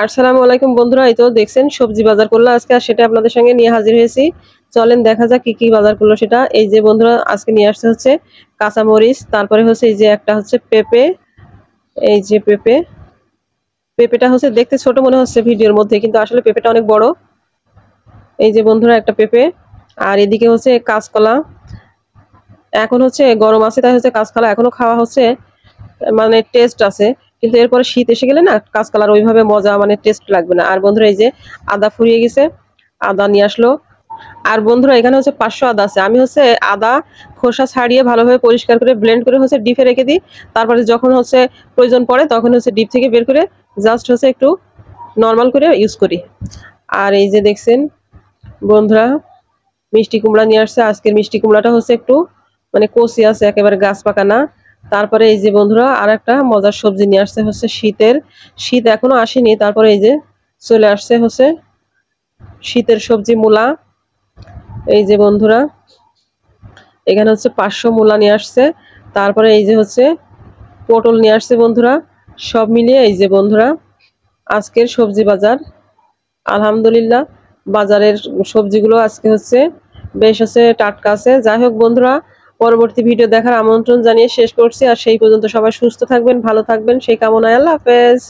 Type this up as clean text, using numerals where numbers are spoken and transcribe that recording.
আসসালামু আলাইকুম বন্ধুরা, এই তো দেখছেন সবজি বাজার করলো আজকে, আর সেটা আপনাদের সঙ্গে নিয়ে হাজির হয়েছি। চলেন দেখা যাক কি কি বাজার করলো সেটা। এই যে বন্ধুরা আজকে নিয়ে আসছে হচ্ছে কাঁচামরিচ, তারপরে হচ্ছে এই যে একটা হচ্ছে পেঁপে। এই যে পেঁপেটা হচ্ছে দেখতে ছোট মনে হচ্ছে ভিডিওর মধ্যে, কিন্তু আসলে পেঁপেটা অনেক বড়। এই যে বন্ধুরা একটা পেঁপে, আর এদিকে হচ্ছে কাঁচকলা। এখন হচ্ছে গরম আছে তাই হচ্ছে কাঁচকলা এখনো খাওয়া হচ্ছে, মানে টেস্ট আছে। কিন্তু এরপরে শীত এসে গেলে না কাঁচকলার ওইভাবে মজা মানে টেস্ট লাগবে না। আর বন্ধুরা এই যে আদা ফুরিয়ে গেছে, আদা নিয়ে আসলো। আর বন্ধুরা এখানে হচ্ছে 500 আদা আছে। আমি হচ্ছে আদা খোসা ছাড়িয়ে ভালোভাবে পরিষ্কার করে ব্লেন্ড করে হচ্ছে ডিপে রেখে দিই। তারপরে যখন হচ্ছে প্রয়োজন পড়ে তখন হচ্ছে ডিপ থেকে বের করে জাস্ট হচ্ছে একটু নর্মাল করে ইউজ করি। আর এই যে দেখছেন বন্ধুরা মিষ্টি কুমড়া নিয়ে আসছে। আজকের মিষ্টি কুমড়াটা হচ্ছে একটু মানে কচি আছে, একেবারে গাছ পাকা না। তারপরে এই যে বন্ধুরা আর একটা মজার সবজি নিয়ে আসছে হচ্ছে শীত এখনো আসেনি, তারপরে এই যে চলে আসছে হচ্ছে শীতের সবজি মূলা। এই যে বন্ধুরা এখানে হচ্ছে 500 মূলা নিয়ে আসছে। তারপরে এই যে হচ্ছে পটল নিয়ে আসছে বন্ধুরা। সব মিলিয়ে এই যে বন্ধুরা আজকের সবজি বাজার। আলহামদুলিল্লাহ বাজারের সবজিগুলো আজকে হচ্ছে বেশ হচ্ছে টাটকা আছে। যাই হোক বন্ধুরা, পরবর্তী ভিডিও দেখার আমন্ত্রণ জানিয়ে শেষ করছি। আর সেই পর্যন্ত সবাই সুস্থ থাকবেন, ভালো থাকবেন সেই কামনায় আল্লাহ হাফেজ।